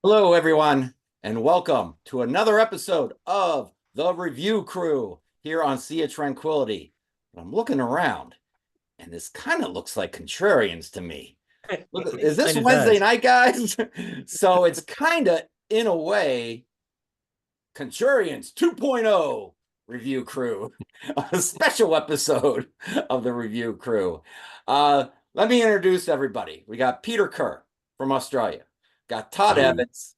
Hello, everyone, and welcome to another episode of The Review Crew here on Sea of Tranquility. I'm looking around, and this kind of looks like contrarians to me. Look, is this Kind of Wednesday does. night, guys? So it's kind of, in a way, Contrarians 2.0 Review Crew, a special episode of The Review Crew. Let me introduce everybody. We got Peter Kerr from Australia, got Todd Hello. Evans,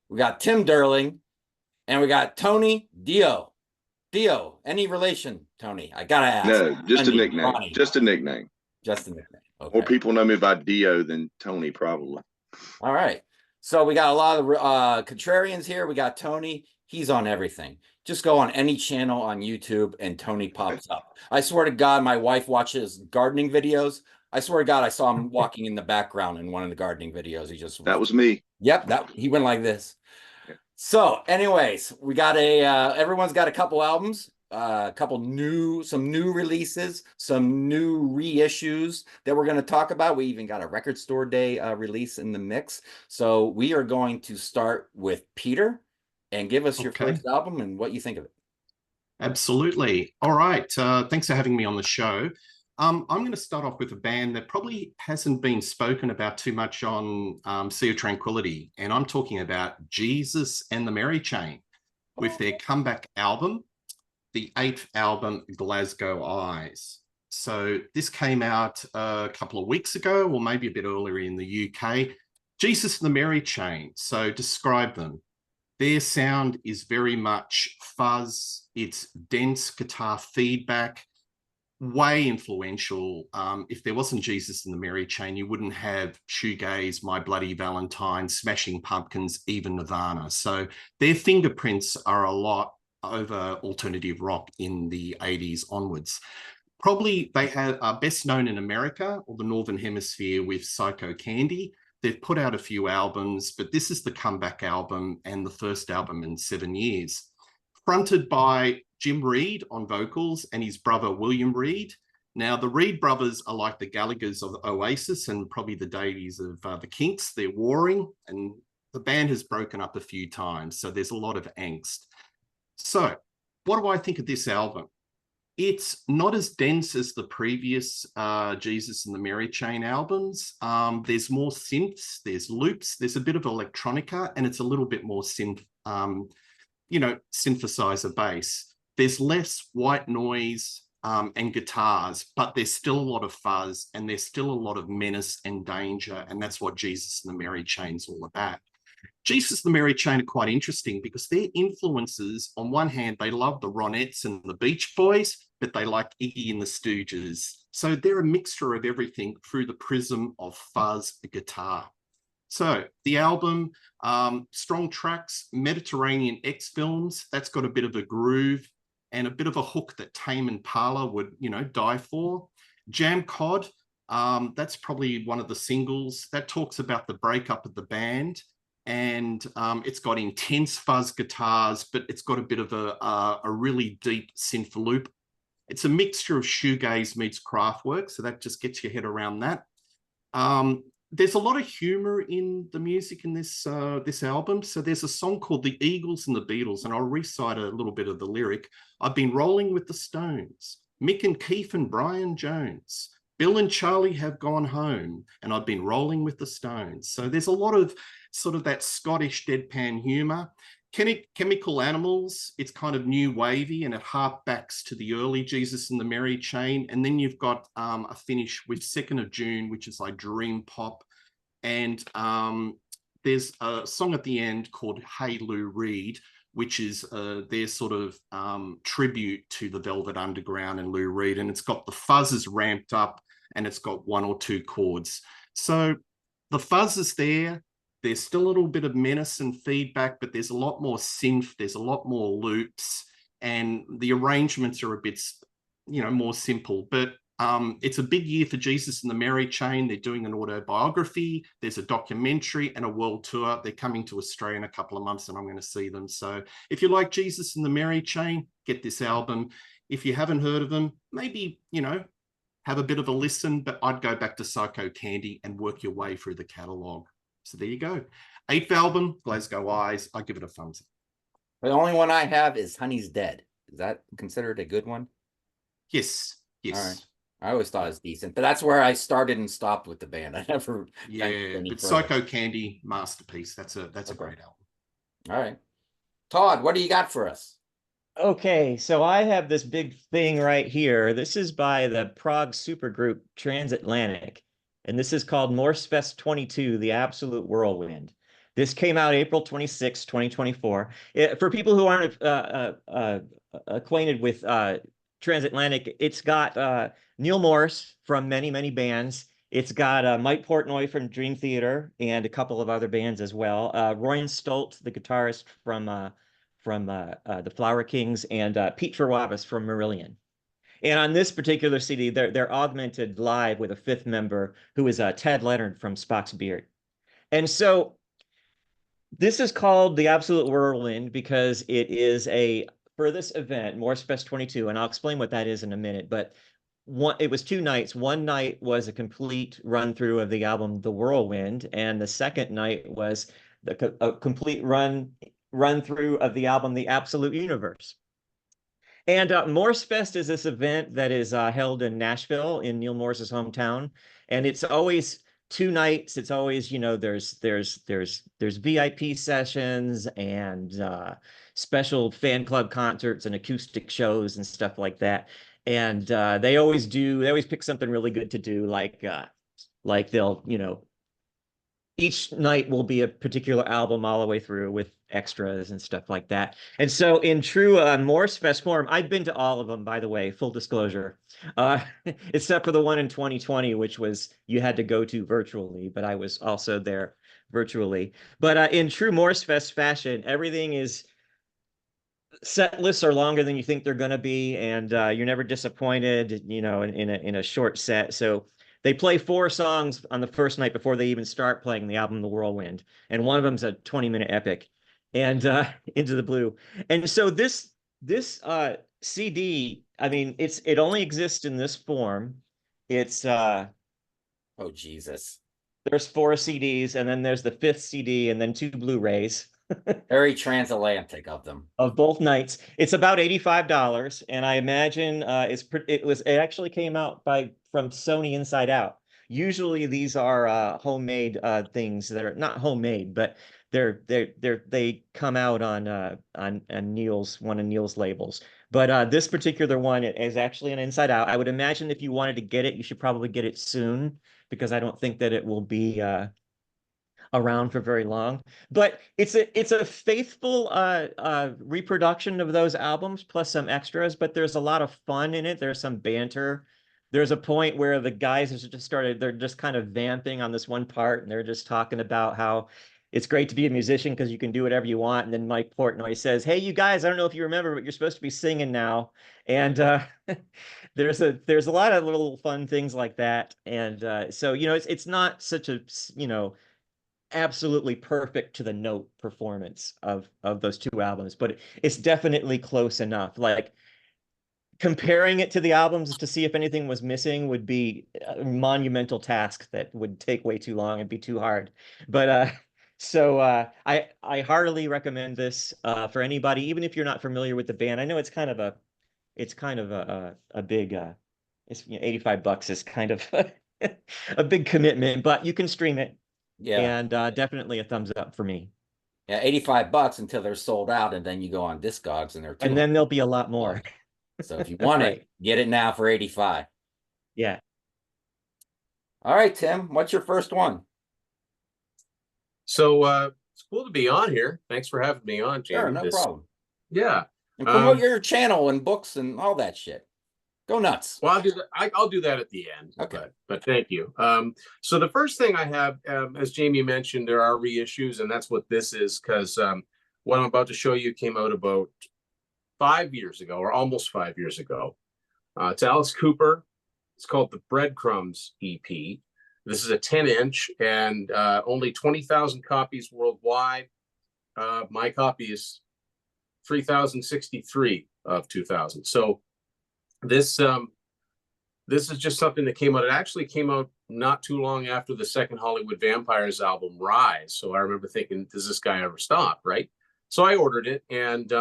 we got Tim Derling, and we got Tony Dio. Dio, any relation, Tony? I gotta ask. No, just a Wendy, nickname. Ronnie, Just a nickname. just a nickname. More Okay. people know me by Dio than Tony, probably. All right. So we got a lot of contrarians here. We got Tony. He's on everything. Just go on any channel on YouTube and Tony pops up. I swear to God, my wife watches gardening videos. I swear to God, I saw him walking in the background in one of the gardening videos. He just That was me. Yep, that he went like this. Yeah. So, anyways, we got everyone's got a couple albums, some new releases, some new reissues that we're going to talk about. We even got a record store day release in the mix. So we are going to start with Peter and give us your Okay, first album and what you think of it. absolutely. All right. Thanks for having me on the show. I'm going to start off with a band that probably hasn't been spoken about too much on Sea of Tranquility, and I'm talking about Jesus and the Mary Chain with their comeback album, the eighth album, Glasgow Eyes. So this came out a couple of weeks ago, or maybe a bit earlier in the UK. Jesus and the Mary Chain. So describe them. Their sound is very much fuzz. It's dense guitar feedback, way influential. If there wasn't Jesus and the Mary Chain, you wouldn't have Shoegaze, My Bloody Valentine, Smashing Pumpkins, even Nirvana. So their fingerprints are a lot over alternative rock in the 80s onwards. Probably they are best known in America or the Northern Hemisphere with Psycho Candy. They've put out a few albums, but this is the comeback album and the first album in 7 years. Fronted by Jim Reid on vocals and his brother William Reid. Now, the Reid brothers are like the Gallaghers of Oasis and probably the deities of the Kinks. They're warring, and the band has broken up a few times, so there's a lot of angst. So, what do I think of this album? It's not as dense as the previous Jesus and the Mary Chain albums. There's more synths, there's loops, there's a bit of electronica, and it's a little bit more synth, synthesizer bass. There's less white noise and guitars, but there's still a lot of fuzz and there's still a lot of menace and danger, and that's what Jesus and the Mary Chain's all about. Jesus and the Mary Chain are quite interesting because their influences, on one hand, they love the Ronettes and the Beach Boys, but they like Iggy and the Stooges. So they're a mixture of everything through the prism of fuzz guitar. So the album, strong tracks, Mediterranean X films, that's got a bit of a groove and a bit of a hook that Tame Impala would, die for. Jam Cod, that's probably one of the singles that talks about the breakup of the band. And it's got intense fuzz guitars, but it's got a bit of a really deep synth loop. It's a mixture of shoegaze meets Kraftwerk, so that just gets your head around that. There's a lot of humor in the music in this album. So there's a song called The Eagles and the Beatles, and I'll recite a little bit of the lyric. I've been rolling with the Stones, Mick and Keith and Brian Jones. Bill and Charlie have gone home, and I've been rolling with the Stones. So there's a lot of sort of that Scottish deadpan humor. Chemical Animals, it's kind of new wavy and it harkbacks to the early Jesus and the Mary Chain. And then you've got a finish with 2nd of June, which is like dream pop. And there's a song at the end called Hey Lou Reed, which is their sort of tribute to the Velvet Underground and Lou Reed. And it's got the fuzzes ramped up and it's got one or two chords. So the fuzz is there. There's still a little bit of menace and feedback, but there's a lot more synth, there's a lot more loops, and the arrangements are a bit, more simple. But it's a big year for Jesus and the Mary Chain. They're doing an autobiography, there's a documentary and a world tour. They're coming to Australia in a couple of months and I'm going to see them. So if you like Jesus and the Mary Chain, get this album. If you haven't heard of them, maybe, have a bit of a listen, but I'd go back to Psycho Candy and work your way through the catalogue. So there you go. 8th album, Glasgow Eyes. I give it a thumbs up. The only one I have is Honey's Dead. Is that considered a good one? Yes. Yes. All right. I always thought it was decent, but that's where I started and stopped with the band. I never Yeah, any but further. Psycho Candy, masterpiece. That's a great album. All right. Todd, what do you got for us? Okay, so I have this big thing right here. This is by the Prague supergroup Transatlantic, and this is called Morsefest 22, The Absolute Whirlwind. This came out April 26, 2024. For people who aren't acquainted with Transatlantic, it's got Neil Morris from many, many bands. It's got Mike Portnoy from Dream Theater and a couple of other bands as well. Royan Stolt, the guitarist from the Flower Kings, and Pete Trewavas from Marillion. And on this particular CD, they're augmented live with a fifth member who is Ted Leonard from Spock's Beard. And so this is called the Absolute Whirlwind because it is for this event, Morsefest 22, and I'll explain what that is in a minute, but it was 2 nights. One night was a complete run through of the album The Whirlwind, and the second night was a complete run through of the album The Absolute Universe. And Morsefest is this event that is held in Nashville, in Neil Morris's hometown, and it's always 2 nights. It's always, there's VIP sessions and special fan club concerts and acoustic shows and stuff like that. And they always pick something really good to do, like they'll, each night will be a particular album all the way through with extras and stuff like that. And so in true Morsefest form, I've been to all of them, by the way, full disclosure, except for the one in 2020, which was you had to go to virtually, but I was also there virtually. But in true Morsefest fashion, everything is set lists are longer than you think they're going to be, and you're never disappointed, in a short set. So they play 4 songs on the first night before they even start playing the album The Whirlwind, and one of them's a 20-minute epic, and Into the Blue. And so this CD, I mean, it only exists in this form. It's oh Jesus. There's 4 CDs, and then there's the 5th CD, and then 2 Blu-rays. Very transatlantic of them. Of both nights. It's about $85, and I imagine it actually came out from Sony Inside Out. Usually these are homemade things that are not homemade, but they come out on one of Neil's labels. But this particular one is actually an Inside Out. I would imagine if you wanted to get it, you should probably get it soon, because I don't think that it will be around for very long. But it's a faithful reproduction of those albums plus some extras, but there's a lot of fun in it. There's some banter. There's a point where the guys they're just kind of vamping on this one part, and they're just talking about how it's great to be a musician because you can do whatever you want. And then Mike Portnoy says, "Hey, you guys, I don't know if you remember, but you're supposed to be singing now." And there's a lot of little fun things like that. And so it's not such a absolutely perfect to the note performance of those 2 albums, but it's definitely close enough. Like, comparing it to the albums to see if anything was missing would be a monumental task that would take way too long and be too hard. But I heartily recommend this for anybody, even if you're not familiar with the band. I know it's kind of a big it's $85 is kind of a big commitment, but you can stream it. Yeah. And definitely a thumbs up for me. Yeah, $85 until they're sold out, and then you go on Discogs and they're and then there'll be a lot more. So if you want Right. it, get it now for 85. Yeah. All right, Tim, what's your first one? So it's cool to be on here. Thanks for having me on, Jamie. Sure, no problem. Yeah. And promote your channel and books and all that shit. Go nuts. Well, I'll do that at the end. Okay. But thank you. So the first thing I have, as Jamie mentioned, there are reissues, and that's what this is, because what I'm about to show you came out about 5 years ago, or almost 5 years ago. It's Alice Cooper. It's called the Breadcrumbs EP. This is a 10-inch and only 20,000 copies worldwide. My copy is 3,063 of 2,000. So this is just something that came out. It actually came out not too long after the second Hollywood Vampires album, Rise. So I remember thinking, does this guy ever stop, right? So I ordered it, and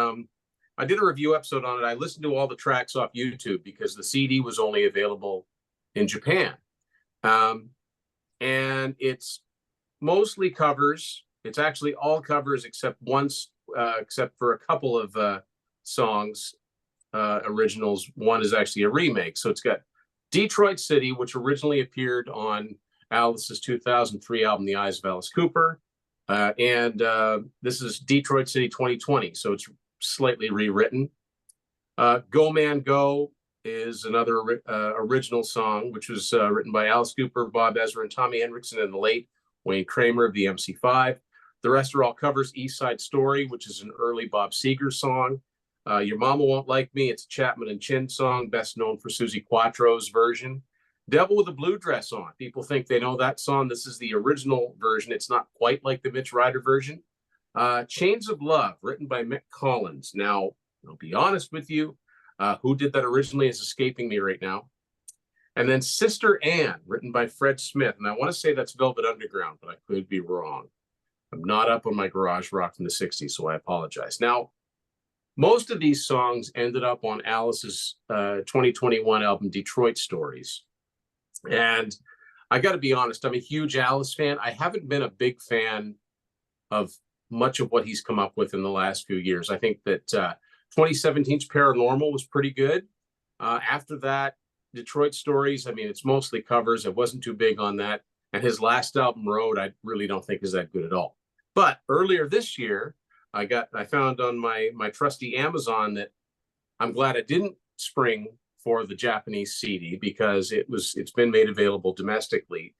I did a review episode on it. I listened to all the tracks off YouTube because the CD was only available in Japan. And it's mostly covers. It's actually all covers except except for a couple of songs, originals. One is actually a remake. So it's got Detroit City, which originally appeared on Alice's 2003 album, The Eyes of Alice Cooper. And this is Detroit City 2020. So it's slightly rewritten. Go Man Go is another original song, which was written by Alice Cooper, Bob Ezra, and Tommy Hendrickson, and the late Wayne Kramer of the MC5. The rest are all covers. East Side Story, which is an early Bob Seger song. Your Mama Won't Like Me, it's a Chapman and Chin song, best known for Susie Quattro's version. Devil with a Blue Dress On. People think they know that song. This is the original version. It's not quite like the Mitch Ryder version. Chains of Love, written by Mick Collins. Now, I'll be honest with you, who did that originally is escaping me right now. And then Sister Anne, written by Fred Smith. And I want to say that's Velvet Underground, but I could be wrong. I'm not up on my garage rock from the 60s, so I apologize. Now, most of these songs ended up on Alice's 2021 album, Detroit Stories. And I got to be honest, I'm a huge Alice fan. I haven't been a big fan of much of what he's come up with in the last few years. I think that 2017's Paranormal was pretty good. After that, Detroit Stories, I mean, it's mostly covers. I wasn't too big on that. And his last album, Road, I really don't think is that good at all. But earlier this year, I found on my trusty Amazon that I'm glad I didn't spring for the Japanese CD, because it's been made available domestically,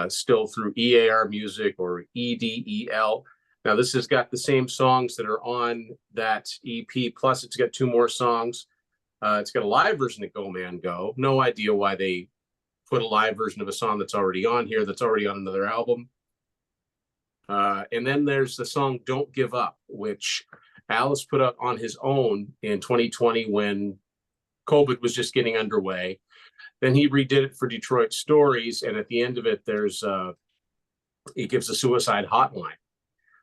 still through EAR Music or EDEL. Now, this has got the same songs that are on that EP, plus it's got 2 more songs. It's got a live version of Go Man Go. No idea why they put a live version of a song that's already on here, that's already on another album. And then there's the song Don't Give Up, which Alice put out on his own in 2020 when COVID was just getting underway. Then he redid it for Detroit Stories, and at the end of it, he gives a suicide hotline.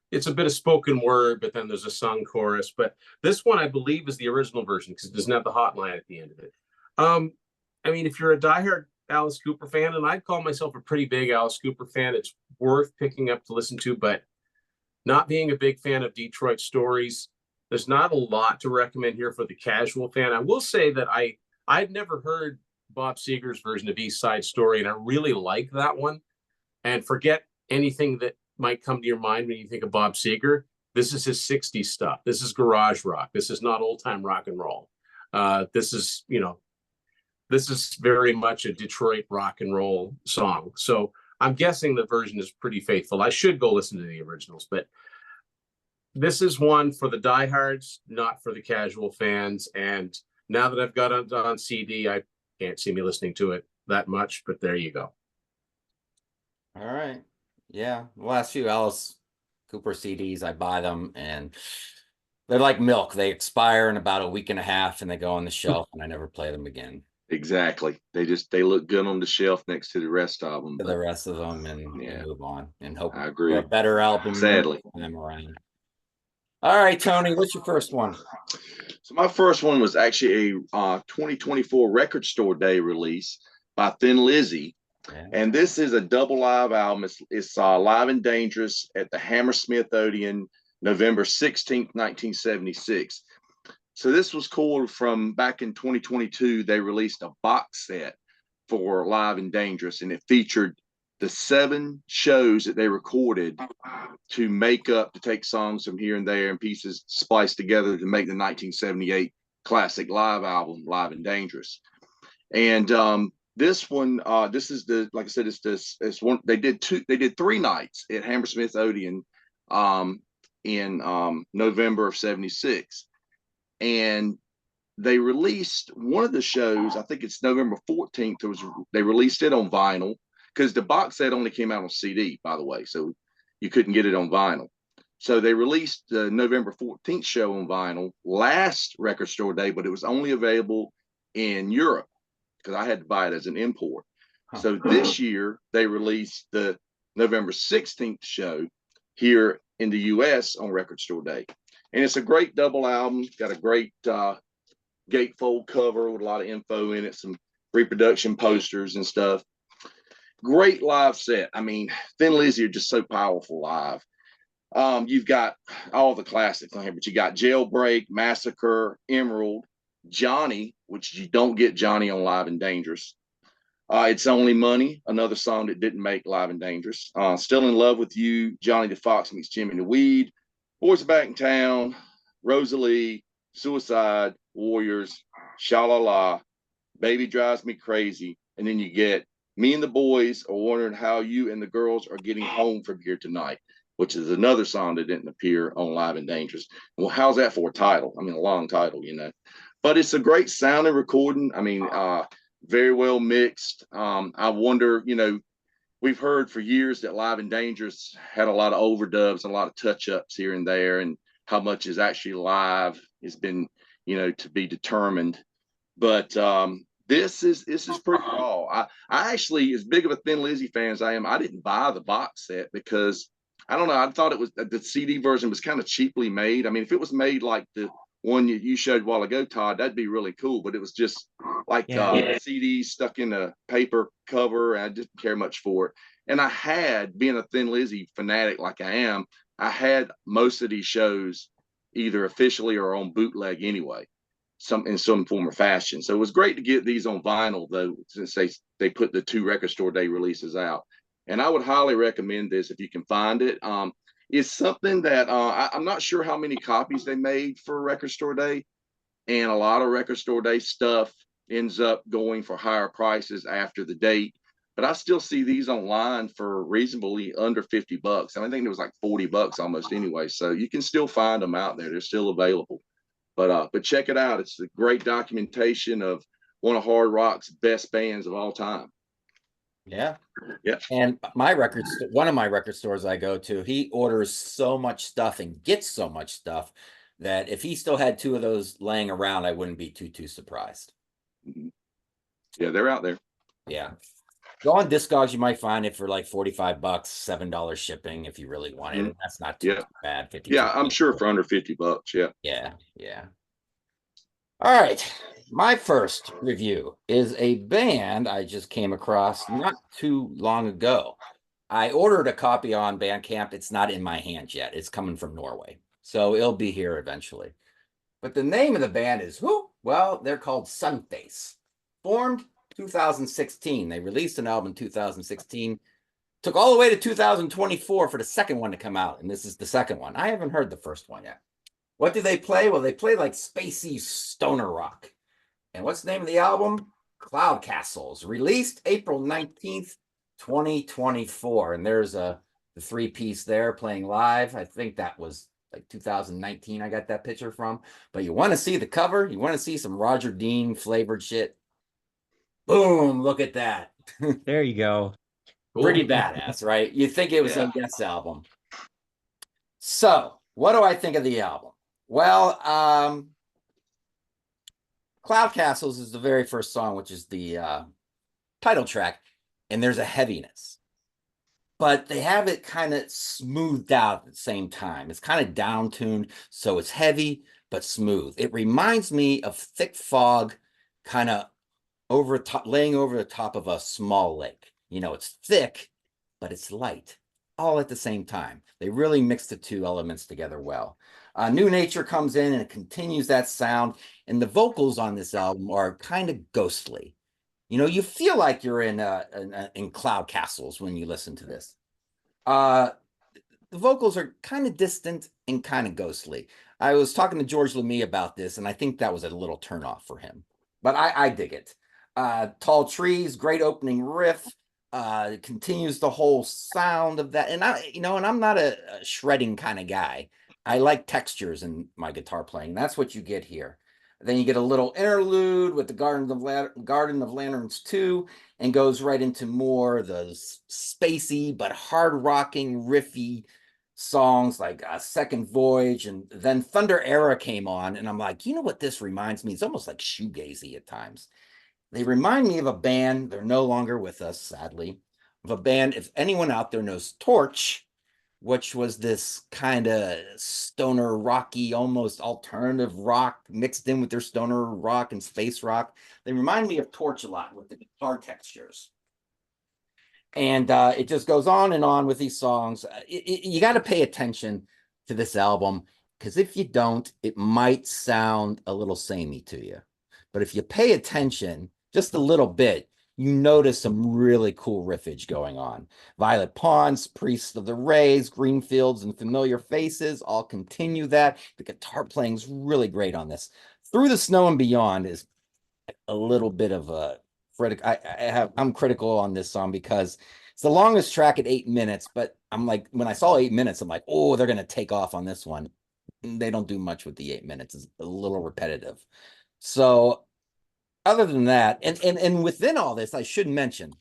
It's a bit of spoken word, but then there's a sung chorus. But this one, I believe, is the original version because it doesn't have the hotline at the end of it. I mean, if you're a diehard Alice Cooper fan, and I'd call myself a pretty big Alice Cooper fan, it's worth picking up to listen to. But not being a big fan of Detroit Stories, there's not a lot to recommend here for the casual fan. I will say that I'd never heard Bob Seger's version of East Side Story, and I really like that one. And forget anything that might come to your mind when you think of Bob Seger. This is his 60s stuff. This is garage rock. This is not old time rock and roll. This is very much a Detroit rock and roll song. So I'm guessing the version is pretty faithful. I should go listen to the originals, but this is one for the diehards, not for the casual fans. And now that I've got it on CD, I can't see me listening to it that much, but there you go. All right. Yeah. The last few Alice Cooper CDs, I buy them and they're like milk. They expire in about a week and a half and they go on the shelf and I never play them again. Exactly. They look good on the shelf next to the rest of them. The rest of them and move on and hope I agree. for a better album. Sadly. Them around. All right, Tony, what's your first one? So my first one was actually a 2024 Record Store Day release by Thin Lizzy. Yeah. And this is a double live album. It's Live and Dangerous at the Hammersmith Odeon, November 16th, 1976. So this was cool. From back in 2022, they released a box set for Live and Dangerous, and it featured the 7 shows that they recorded to take songs from here and there and pieces spliced together to make the 1978 classic live album, Live and Dangerous. And this one, this is like I said, it's one. They did 3 nights at Hammersmith Odeon in November of 76. And they released one of the shows, I think it's November 14th. They released it on vinyl because the box set only came out on CD, by the way, so you couldn't get it on vinyl. So they released the November 14th show on vinyl last Record Store Day, but it was only available in Europe because I had to buy it as an import. So this year they released the November 16th show here in the US on Record Store Day. And it's a great double album. Got a great gatefold cover with a lot of info in it, some reproduction posters and stuff. Great live set. I mean, Thin Lizzy are just so powerful live. You've got all the classics on here, but you got Jailbreak, Massacre, Emerald, Johnny, which you don't get Johnny on Live and Dangerous. It's Only Money, another song that didn't make Live and Dangerous. Still in Love with You, Johnny the Fox meets Jimmy the Weed, Boys Back in Town, Rosalie, Suicide, Warriors, Sha-La-La, Baby Drives Me Crazy, and then you get Me and the Boys are wondering how you and the girls are getting home from here tonight, which is another song that didn't appear on Live and Dangerous. Well, how's that for a title? I mean, a long title, you know. But it's a great sounding recording. I mean, very well mixed. I wonder, you know, we've heard for years that Live and Dangerous had a lot of overdubs and a lot of touch-ups here and there, and how much is actually live has been, you know, to be determined. But this is pretty raw. I actually, as big of a Thin Lizzy fan as I am, I didn't buy the box set because I don't know. I thought it was the CD version was kind of cheaply made. I mean, if it was made like the one you showed a while ago, Todd, that'd be really cool. But it was just like CD stuck in a paper cover, and I didn't care much for it. And I had, being a Thin Lizzy fanatic like I am, I had most of these shows either officially or on bootleg anyway, in some form or fashion. So it was great to get these on vinyl, though, since they put the 2 Record Store Day releases out. And I would highly recommend this if you can find it. It's something that I'm not sure how many copies they made for Record Store Day, and a lot of Record Store Day stuff ends up going for higher prices after the date. But I still see these online for reasonably under $50. I think it was like $40 almost anyway. So you can still find them out there. They're still available. But check it out. It's a great documentation of one of hard rock's best bands of all time. Yeah. Yeah. And one of my record stores I go to, he orders so much stuff and gets so much stuff that if he still had 2 of those laying around, I wouldn't be too surprised. Yeah, they're out there. Yeah. Go on Discogs, you might find it for like $45, $7 shipping if you really want it. And that's not too bad. 52. Yeah, I'm sure for under $50. Yeah. Yeah. Yeah. All right. My first review is a band I just came across not too long ago. I ordered a copy on Bandcamp. It's not in my hands yet. It's coming from Norway, so it'll be here eventually. But the name of the band is who? Well, they're called Sunface. Formed 2016. They released an album in 2016. Took all the way to 2024 for the second one to come out, and this is the second one. I haven't heard the first one yet. What do they play? Well, they play like spacey stoner rock. And what's the name of the album? Cloud Castles, released April 19th, 2024. And there's the 3-piece there playing live. I think that was like 2019 I got that picture from. But you want to see the cover? You want to see some Roger Dean flavored shit? Boom, look at that. There you go. Pretty badass, right? You think it was a Yes album. So, what do I think of the album? Well, Cloud Castles is the very first song, which is the title track, and there's a heaviness. But they have it kind of smoothed out at the same time. It's kind of down-tuned, so it's heavy but smooth. It reminds me of thick fog kind of laying over the top of a small lake. You know, it's thick, but it's light, all at the same time. They really mix the 2 elements together well. New Nature comes in and it continues that sound, and the vocals on this album are kind of ghostly. You know, you feel like you're in Cloud Castles when you listen to this. The vocals are kind of distant and kind of ghostly. I was talking to George Lamie about this, and I think that was a little turnoff for him. But I dig it. Tall Trees, great opening riff. It continues the whole sound of that. And I'm not a shredding kind of guy. I like textures in my guitar playing. That's what you get here. Then you get a little interlude with the Garden of Lanterns 2, and goes right into more of the spacey but hard rocking, riffy songs like Second Voyage. And then Thunder Era came on, and I'm like, you know what this reminds me? It's almost like shoegazy at times. They remind me of a band. They're no longer with us, sadly. Of a band, if anyone out there knows Torch, which was this kind of stoner rocky, almost alternative rock mixed in with their stoner rock and space rock. They remind me of Torch a lot with the guitar textures. And it just goes on and on with these songs. You got to pay attention to this album, because if you don't, it might sound a little samey to you. But if you pay attention just a little bit, you notice some really cool riffage going on. Violet Pawns, Priests of the Rays, Greenfields, and Familiar Faces all continue that. The guitar playing is really great on this. Through the Snow and Beyond is a little bit of a I'm critical on this song because it's the longest track at 8 minutes, but I'm like, when I saw 8 minutes, I'm like, oh, they're gonna take off on this one. They don't do much with the 8 minutes. It's a little repetitive. So other than that, and within all this, I should mention,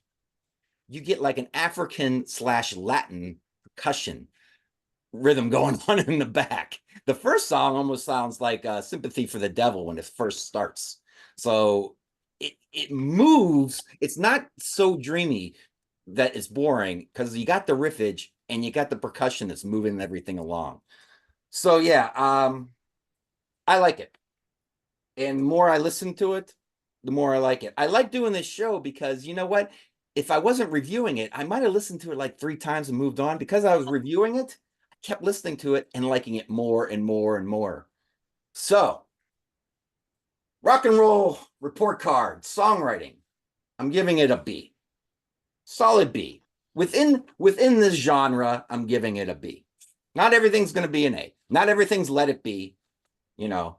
you get like an African/Latin percussion rhythm going on in the back. The first song almost sounds like Sympathy for the Devil when it first starts. So it moves. It's not so dreamy that it's boring, because you got the riffage and you got the percussion that's moving everything along. So yeah, I like it. And the more I listen to it, the more I like it. I like doing this show because, you know what? If I wasn't reviewing it, I might have listened to it like 3 times and moved on. Because I was reviewing it, I kept listening to it and liking it more and more and more. So, rock and roll report card, songwriting. I'm giving it a B. Solid B. Within this genre, I'm giving it a B. Not everything's going to be an A. Not everything's Let It Be. You know,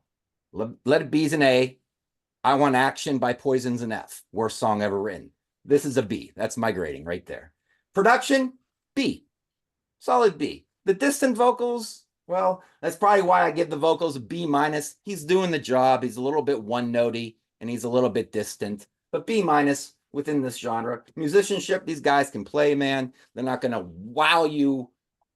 Let It Be's an A. I Want Action by Poison's an F. Worst song ever written. This is a B. That's my grading right there. Production, B. Solid B. The distant vocals, well, that's probably why I give the vocals a B minus. He's doing the job. He's a little bit one-notey and he's a little bit distant, but B minus within this genre. Musicianship, these guys can play, man. They're not going to wow you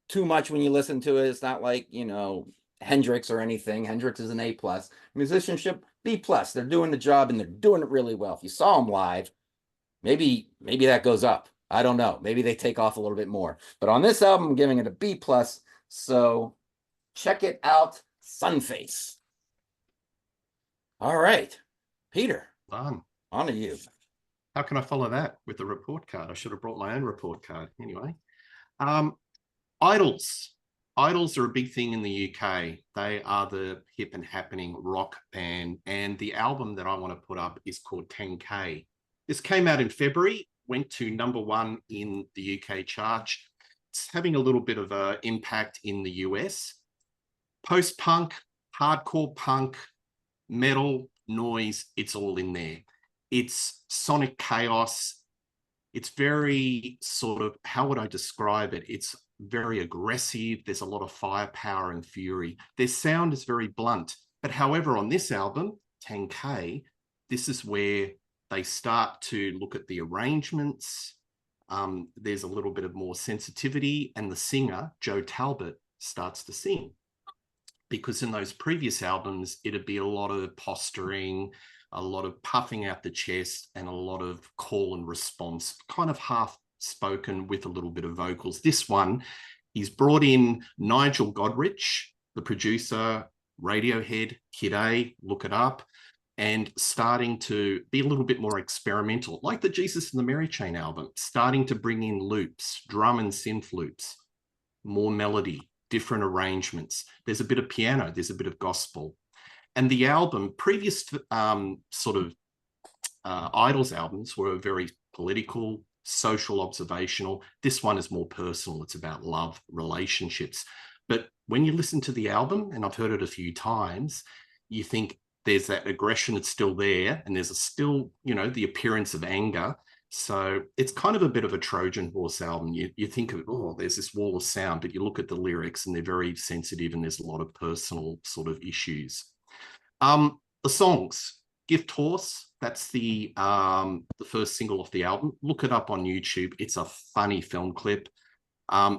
too much when you listen to it. It's not like, you know, Hendrix or anything. Hendrix is an A plus. Musicianship, B plus. They're doing the job and they're doing it really well. If you saw them live, maybe that goes up. I don't know. Maybe they take off a little bit more. But on this album, I'm giving it a B plus. So check it out, Sunface. All right, Peter. Done. On to you. How can I follow that with the report card? I should have brought my own report card. Anyway, Idols. Idols are a big thing in the UK. They are the hip and happening rock band. And the album that I want to put up is called 10K. This came out in February, went to #1 in the UK chart. It's having a little bit of an impact in the US. Post-punk, hardcore punk, metal, noise, it's all in there. It's sonic chaos. It's very sort of, how would I describe it? It's very aggressive. There's a lot of firepower and fury. Their sound is very blunt. But however, on this album, 10K, this is where they start to look at the arrangements. There's a little bit of more sensitivity, and the singer, Joe Talbot, starts to sing. Because in those previous albums, it'd be a lot of posturing, a lot of puffing out the chest, and a lot of call and response, kind of half spoken with a little bit of vocals. This one, he's brought in Nigel Godrich, the producer, Radiohead, Kid A, look it up, and starting to be a little bit more experimental, like the Jesus and the Mary Chain album, starting to bring in loops, drum and synth loops, more melody, different arrangements. There's a bit of piano, there's a bit of gospel. And the album, previous Idols albums were very political, social, observational. This one is more personal. It's about love, relationships. But when you listen to the album, and I've heard it a few times, you think there's that aggression that's still there, and there's still, you know, the appearance of anger. So it's kind of a bit of a Trojan horse album. You think of, oh, there's this wall of sound, but you look at the lyrics and they're very sensitive and there's a lot of personal sort of issues. The songs, Gift Horse, that's the first single off the album. Look it up on YouTube. It's a funny film clip.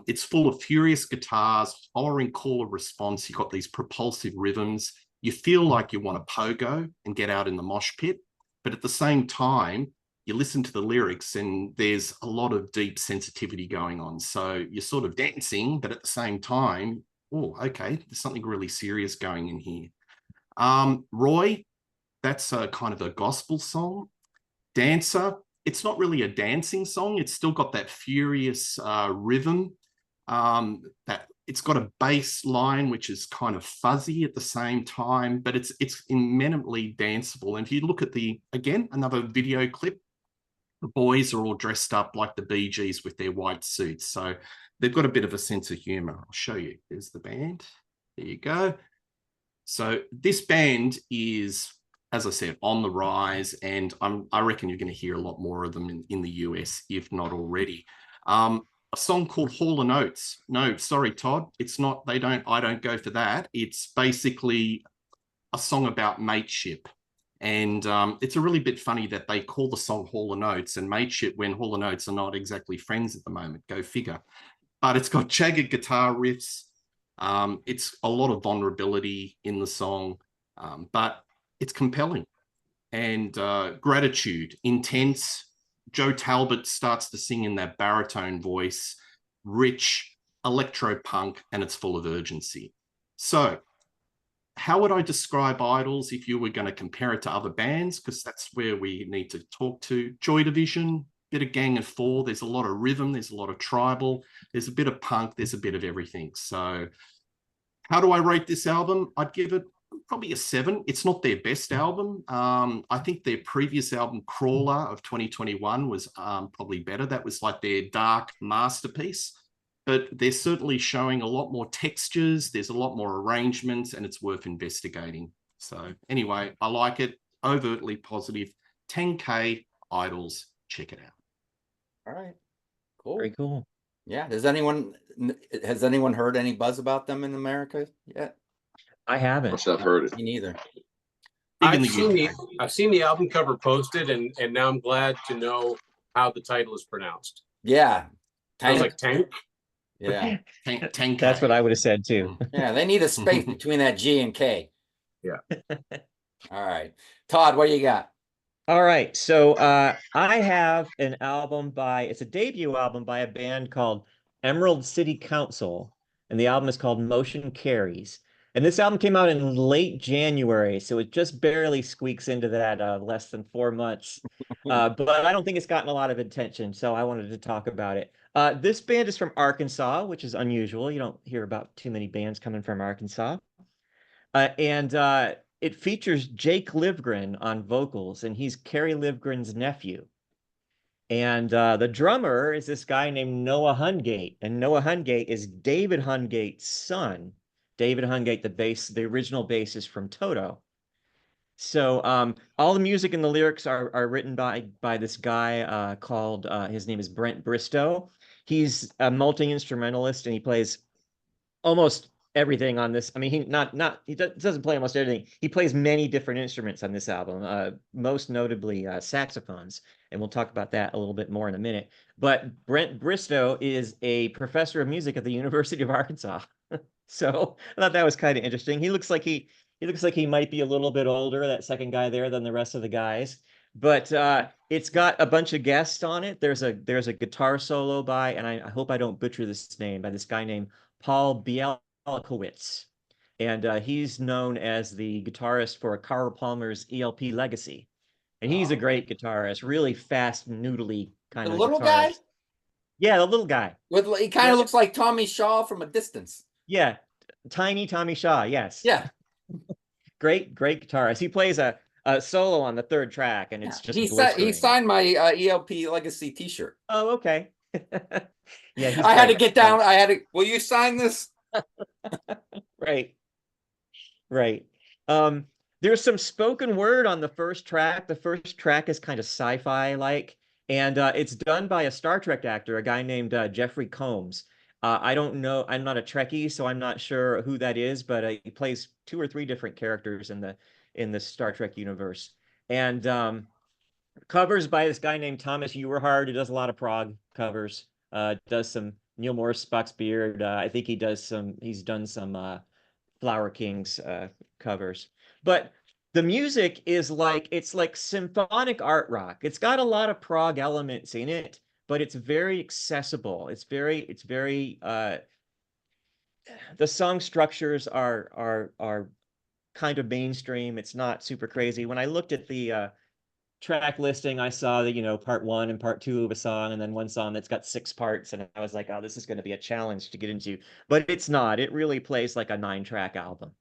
It's full of furious guitars, hollering call and response. You've got these propulsive rhythms. You feel like you want to pogo and get out in the mosh pit. But at the same time, you listen to the lyrics and there's a lot of deep sensitivity going on. So you're sort of dancing, but at the same time, oh, okay, there's something really serious going in here. Roy, that's a kind of a gospel song. Dancer, it's not really a dancing song. It's still got that furious rhythm. That it's got a bass line which is kind of fuzzy at the same time, but it's eminently danceable. And if you look at again, another video clip, the boys are all dressed up like the Bee Gees with their white suits. So they've got a bit of a sense of humor. I'll show you. There's the band. There you go. So this band is, as I said, on the rise, and I reckon you're going to hear a lot more of them in the US, if not already. A song called Hall and Oates. No, sorry, Todd. It's not, I don't go for that. It's basically a song about mateship. And it's a really bit funny that they call the song Hall and Oates and mateship when Hall and Oates are not exactly friends at the moment. Go figure. But it's got jagged guitar riffs. It's a lot of vulnerability in the song, but it's compelling. And gratitude, intense. Joe Talbot starts to sing in that baritone voice, rich, electro-punk, and it's full of urgency. So how would I describe Idols if you were going to compare it to other bands? Because that's where we need to talk to. Joy Division, bit of Gang of Four. There's a lot of rhythm. There's a lot of tribal. There's a bit of punk. There's a bit of everything. So how do I rate this album? I'd give it probably a 7. It's not their best album. I think their previous album, Crawler of 2021, was probably better. That was like their dark masterpiece. But they're certainly showing a lot more textures. There's a lot more arrangements, and it's worth investigating. So anyway, I like it. Overtly positive. 10K Idols. Check it out. All right. Cool. Very cool. Yeah. Has anyone heard any buzz about them in America yet? I haven't. I've heard it. Me neither. I've seen the album cover posted, and now I'm glad to know how the title is pronounced. Yeah. Sounds like Tank. Yeah. 10K. That's what I would have said too. Yeah. They need a space between that G and K. Yeah. All right. Todd, what do you got? All right. So I have an album it's a debut album by a band called Emerald City Council. And the album is called Motion Carries. And this album came out in late January, so it just barely squeaks into that less than 4 months. But I don't think it's gotten a lot of attention, so I wanted to talk about it. This band is from Arkansas, which is unusual. You don't hear about too many bands coming from Arkansas. And it features Jake Livgren on vocals, and he's Kerry Livgren's nephew. And the drummer is this guy named Noah Hungate, and Noah Hungate is David Hungate's son. David Hungate, the original bassist from Toto. So all the music and the lyrics are written by this guy called his name is Brent Bristow. He's a multi-instrumentalist, and he plays almost everything on this. I mean, he doesn't play almost everything. He plays many different instruments on this album, most notably saxophones, and we'll talk about that a little bit more in a minute. But Brent Bristow is a professor of music at the University of Arkansas. So I thought that was kind of interesting. He looks like he might be a little bit older, that second guy there, than the rest of the guys. But it's got a bunch of guests on it. There's a guitar solo by, and I hope I don't butcher this name, by this guy named Paul Bielkowitz. And he's known as the guitarist for Carl Palmer's ELP Legacy. And he's a great guitarist, really fast, noodly kind of little guitarist. guy? Yeah, the little guy. He kind of looks like Tommy Shaw from a distance. Yeah, tiny Tommy Shaw, yes. Yeah. Great guitarist. He plays a solo on the third track, and it's just he signed my ELP Legacy t-shirt. Oh, okay. Yeah, I had to get down. Will you sign this? Right. There's some spoken word on the first track. The first track is kind of sci-fi like, and it's done by a Star Trek actor, a guy named Jeffrey Combs. I don't know. I'm not a Trekkie, so I'm not sure who that is, but he plays 2 or 3 different characters in the Star Trek universe. And covers by this guy named Thomas Ewerhard, who does a lot of prog covers. Does some Neil Morris, Spock's Beard. I think he's done some Flower Kings covers. But The music is like, it's like symphonic art rock. It's got a lot of prog elements in it, but it's very accessible. It's very the song structures are kind of mainstream. It's not super crazy. When I looked at the track listing, I saw that, part one and part two of a song, and then one song that's got 6 parts. And I was like, oh, this is going to be a challenge to get into. But it's not. It really plays like a 9-track album.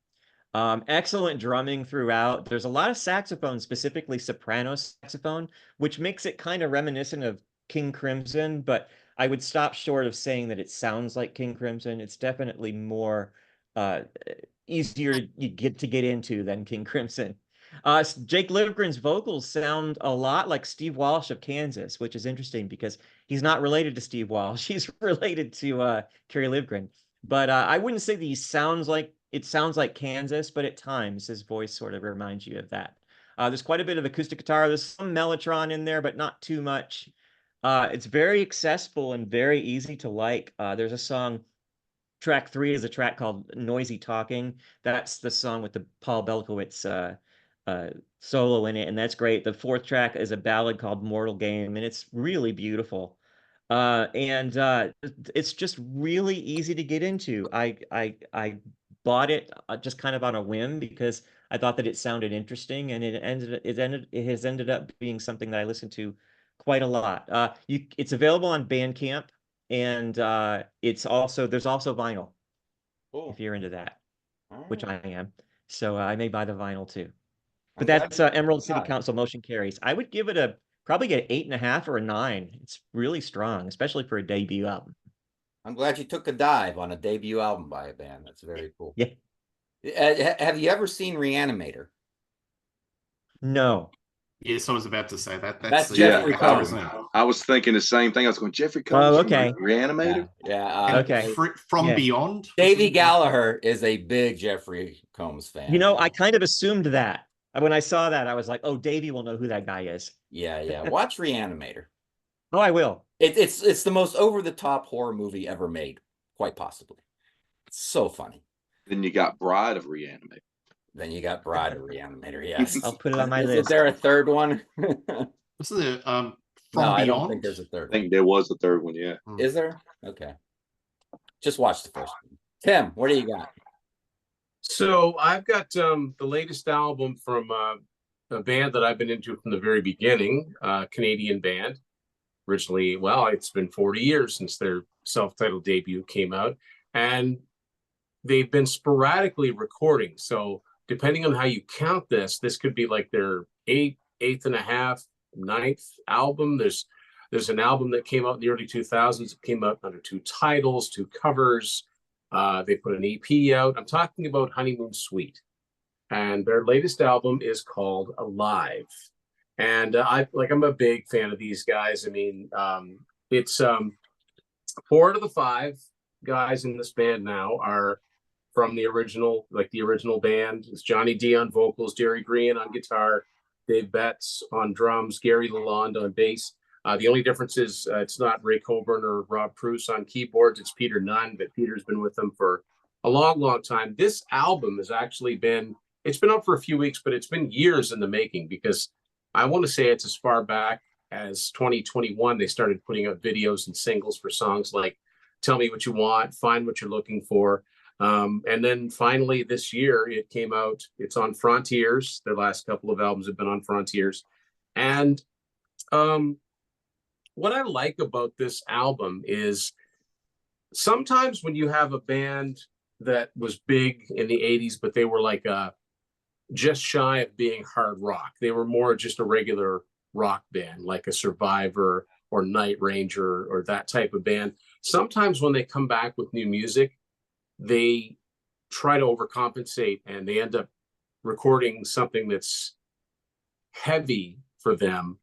Excellent drumming throughout. There's a lot of saxophone, specifically soprano saxophone, which makes it kind of reminiscent of King Crimson, but I would stop short of saying that it sounds like King Crimson. It's definitely more uh, easier you get into than King Crimson. Jake Livgren's vocals sound a lot like Steve Walsh of Kansas, which is interesting because he's not related to Steve Walsh. He's related to Kerry Livgren. But I wouldn't say that it sounds like Kansas, but at times his voice sort of reminds you of that. There's quite a bit of acoustic guitar. There's some mellotron in there, but not too much. It's very accessible and very easy to like. There's a song, track 3 is a track called Noisy Talking. That's the song with the Paul Belkowitz solo in it, and that's great. The 4th track is a ballad called Mortal Game, and it's really beautiful. And it's just really easy to get into. I bought it just kind of on a whim because I thought that it sounded interesting, and it has ended up being something that I listened to quite a lot. It's available on Bandcamp, and there's also vinyl Cool. if you're into that, All which right. I am. So I may buy the vinyl too. I'm But glad that's you Emerald City got it. Council Motion Carries. I would give it probably an 8.5 or a 9. It's really strong, especially for a debut album. I'm glad you took a dive on a debut album by a band. That's very cool. Yeah. Have you ever seen Reanimator? No. Yes, I was about to say that. That's the Jeffrey actor, Combs. isn't it? I was thinking the same thing. I was going, Jeffrey Combs Oh, from okay. Reanimator? Yeah. And Okay. From Yeah. Beyond. Davey Gallagher is a big Jeffrey Combs fan. I kind of assumed that. When I saw that, I was like, oh, Davey will know who that guy is. Yeah. Watch Reanimator. Oh, I will. It's the most over-the-top horror movie ever made, quite possibly. It's so funny. Then you got Bride of Reanimator. Then you got Bride of Reanimator, yes. I'll put it on my Is list. there a third one? Wasn't there From No, Beyond? I don't think there's a third I one. think there was the third one, yeah. Is there? Okay. Just watch the first one. Tim, what do you got? So I've got the latest album from a band that I've been into from the very beginning, Canadian band. Originally, well, it's been 40 years since their self-titled debut came out, and they've been sporadically recording. So depending on how you count this could be like their eighth and a half, 9th album. There's an album that came out in the early 2000s. It came out under 2 titles, 2 covers. They put an EP out. I'm talking about Honeymoon Suite, and their latest album is called Alive. And I'm a big fan of these guys. I mean, it's 4 out of the 5 guys in this band now are from the original band. It's Johnny D on vocals, Jerry Green on guitar, Dave Betts on drums, Gary Lalonde on bass. The only difference is it's not Ray Coburn or Rob Pruce on keyboards. It's Peter Nunn, but Peter's been with them for a long, long time. This album has actually it's been up for a few weeks, but it's been years in the making, because I want to say it's as far back as 2021. They started putting out videos and singles for songs like Tell Me What You Want, Find What You're Looking For. And then finally this year it came out. It's on Frontiers. Their last couple of albums have been on Frontiers. And what I like about this album is sometimes when you have a band that was big in the 80s, but they were like just shy of being hard rock. They were more just a regular rock band, like a Survivor or Night Ranger or that type of band. Sometimes when they come back with new music, they try to overcompensate, and they end up recording something that's heavy for them,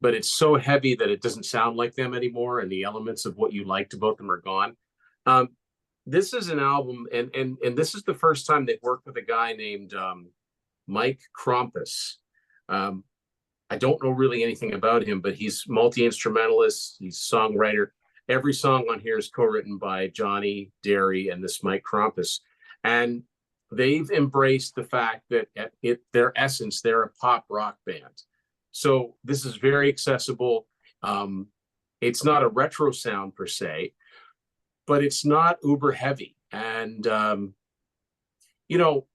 but it's so heavy that it doesn't sound like them anymore, and the elements of what you liked about them are gone. This is an album, and this is the first time they've worked with a guy named Mike Krampus. I don't know really anything about him, but he's multi-instrumentalist, he's a songwriter. Every song on here is co-written by Johnny, Derry, and this Mike Krampus. And they've embraced the fact that at their essence, they're a pop rock band. So this is very accessible. It's not a retro sound per se, but it's not uber heavy. And, you know,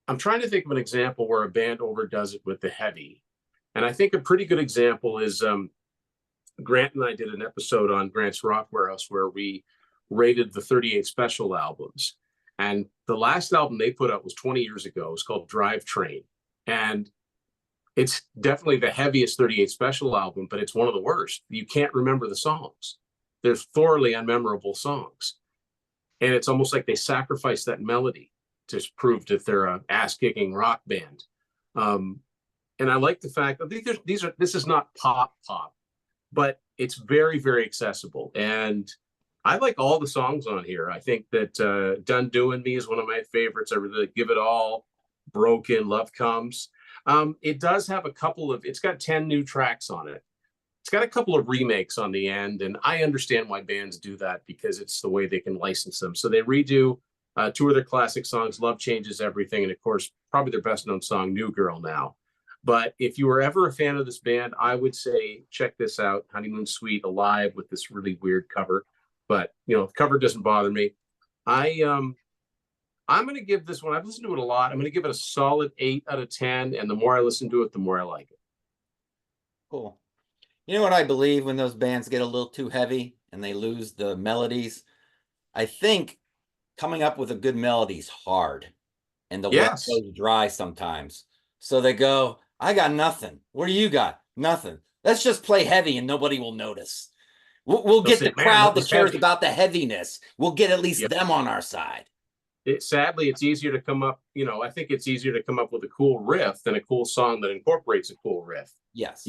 I'm trying to think of an example where a band overdoes it with the heavy. And I think a pretty good example is Grant and I did an episode on Grant's Rock Warehouse where we rated the 38 Special albums. And the last album they put out was 20 years ago. It was called Drivetrain. And it's definitely the heaviest 38 Special album, but it's one of the worst. You can't remember the songs. They're thoroughly unmemorable songs. And it's almost like they sacrificed that melody to prove that they're an ass-kicking rock band. And I like the fact that this is not pop, but it's very, very accessible. And I like all the songs on here. I think that Done Doing Me is one of my favorites. I really Give It All, Broken, Love Comes. It does have it's got 10 new tracks on it. It's got a couple of remakes on the end, and I understand why bands do that because it's the way they can license them. So they redo 2 of their classic songs, Love Changes Everything, and of course, probably their best known song, New Girl Now. But if you were ever a fan of this band, I would say check this out, Honeymoon Suite Alive, with this really weird cover. But, you know, the cover doesn't bother me. I'm going to give this one, I've listened to it a lot. I'm going to give it a solid 8 out of 10. And the more I listen to it, the more I like it. Cool. You know what I believe when those bands get a little too heavy and they lose the melodies? I think coming up with a good melody is hard. And the well goes dry sometimes. So they go, I got nothing. What do you got? Nothing. Let's just play heavy and nobody will notice. We'll get the crowd that cares about the heaviness. We'll get at least them on our side. Sadly, it's easier to come up, you know, I think it's easier to come up with a cool riff than a cool song that incorporates a cool riff. Yes.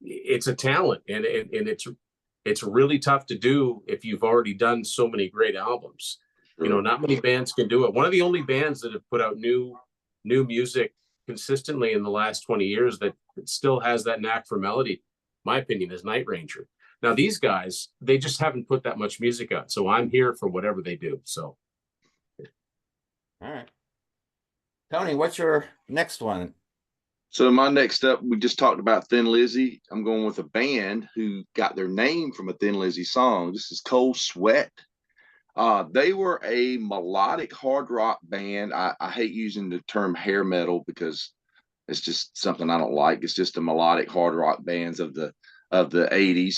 It's a talent, and it's really tough to do if you've already done so many great albums. Sure. You know, not many bands can do it. One of the only bands that have put out new music consistently in the last 20 years that still has that knack for melody, my opinion, is Night Ranger. Now, these guys, they just haven't put that much music out. So I'm here for whatever they do. So. All right. Tony, what's your next one? So my next up, we just talked about Thin Lizzy. I'm going with a band who got their name from a Thin Lizzy song. This is Cold Sweat. They were a melodic hard rock band. I hate using the term hair metal because it's just something I don't like. It's just the melodic hard rock bands of the 80s.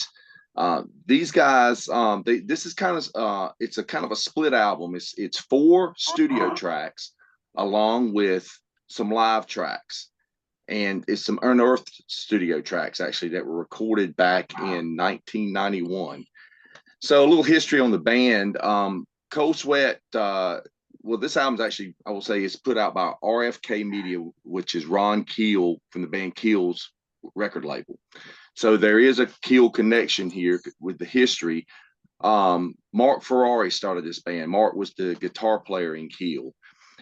These guys, this is kind of it's a kind of a split album. It's 4 studio tracks along with some live tracks, and it's some unearthed studio tracks actually that were recorded back in 1991. So a little history on the band. Cold Sweat. Well, this album's actually, I will say, it's put out by RFK Media, which is Ron Keel from the band Keel's record label. So there is a Keel connection here with the history. Mark Ferrari started this band. Mark was the guitar player in Keel,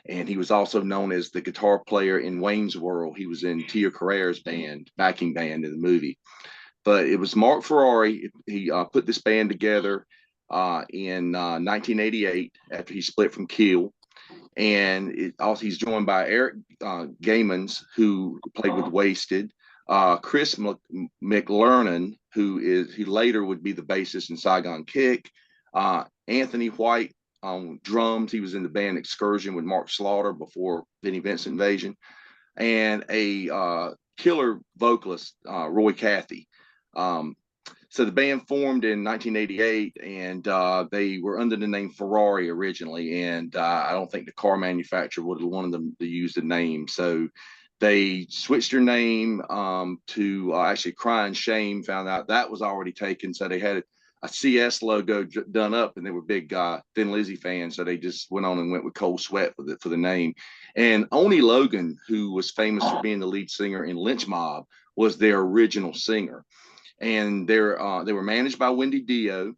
and he was also known as the guitar player in Wayne's World. He was in Tia Carrere's band, backing band in the movie. But it was Mark Ferrari. He put this band together in 1988 after he split from Keel. And he's joined by Eric Gaimans, who played with Wasted. Chris McLernan, he later would be the bassist in Saigon Kick. Anthony White on drums. He was in the band Excursion with Mark Slaughter before Vinnie Vincent Invasion. And a killer vocalist, Roy Cathy. So the band formed in 1988, and they were under the name Ferrari originally. And I don't think the car manufacturer would have wanted them to use the name. So they switched their name to actually Crying Shame, found out that was already taken. So they had a CS logo done up, and they were big Thin Lizzy fans. So they just went on and went with Cold Sweat for the name. And Oni Logan, who was famous for being the lead singer in Lynch Mob, was their original singer. And they were managed by Wendy Dio,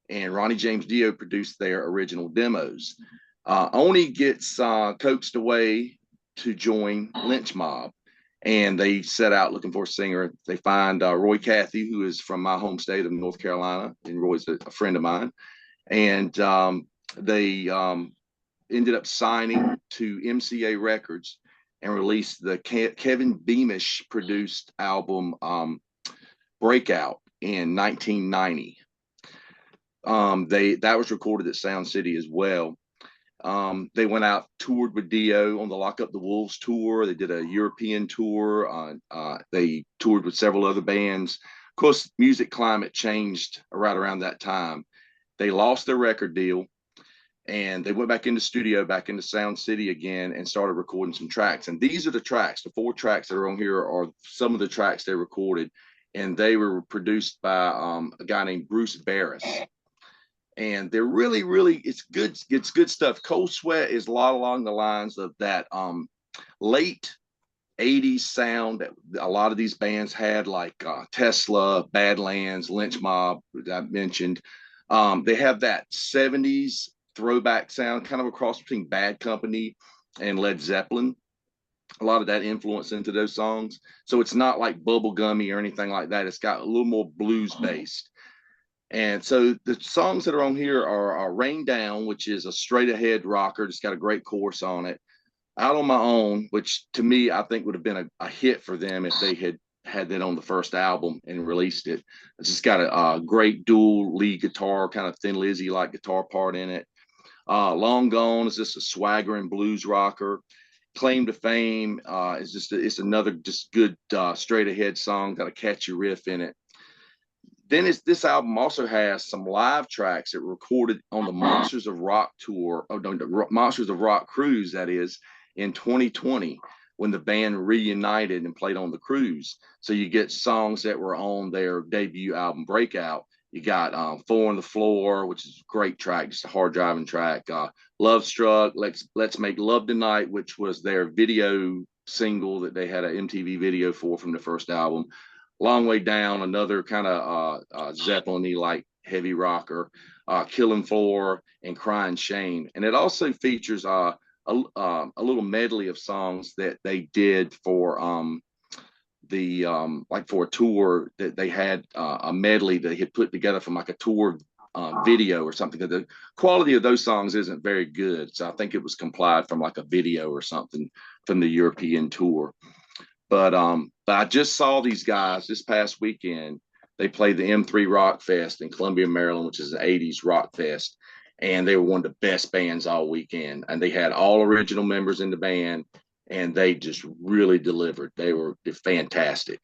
and Ronnie James Dio produced their original demos. Oni gets coaxed away to join Lynch Mob, and they set out looking for a singer. They find Roy Cathy, who is from my home state of North Carolina, and Roy's a friend of mine. And they ended up signing to MCA Records and released the Kevin Beamish produced album Breakout in 1990. That was recorded at Sound City as well. They went out, toured with Dio on the Lock Up the Wolves tour. They did a European tour. They toured with several other bands. Of course, music climate changed right around that time. They lost their record deal, and they went back into studio, back into Sound City again, and started recording some tracks. And these are the tracks. The 4 tracks that are on here are some of the tracks they recorded, and they were produced by a guy named Bruce Barris. And they're really, really, it's good stuff. Cold Sweat is a lot along the lines of that late 80s sound that a lot of these bands had, like Tesla, Badlands, Lynch Mob, that I mentioned. They have that 70s throwback sound, kind of a cross between Bad Company and Led Zeppelin. A lot of that influence into those songs. So it's not like bubblegummy or anything like that. It's got a little more blues based. And so the songs that are on here are Rain Down, which is a straight ahead rocker. It's got a great chorus on it. Out on My Own, which to me, I think would have been a hit for them if they had that on the first album and released it. It's just got a great dual lead guitar, kind of Thin Lizzy like guitar part in it. Long Gone is just a swaggering blues rocker. Claim to Fame is it's another just good straight ahead song, got a catchy riff in it. Then this album also has some live tracks that were recorded on the Monsters of Rock tour, the Monsters of Rock cruise, that is, in 2020, when the band reunited and played on the cruise. So you get songs that were on their debut album Breakout. You got 4 on the Floor, which is a great track, just a hard driving track. Love Struck, Let's Make Love Tonight, which was their video single that they had an MTV video for from the first album. Long Way Down, another kind of Zeppelin-y like heavy rocker. Killing Floor and Crying Shame. And it also features a little medley of songs that they did for like for a tour that they had, a medley that they had put together from like a tour video or something. The quality of those songs isn't very good, so I think it was compiled from like a video or something from the European tour. But I just saw these guys this past weekend. They played the M3 Rock Fest in Columbia, Maryland, which is an 80s rock fest. And they were one of the best bands all weekend. And they had all original members in the band, and they just really delivered. They're fantastic.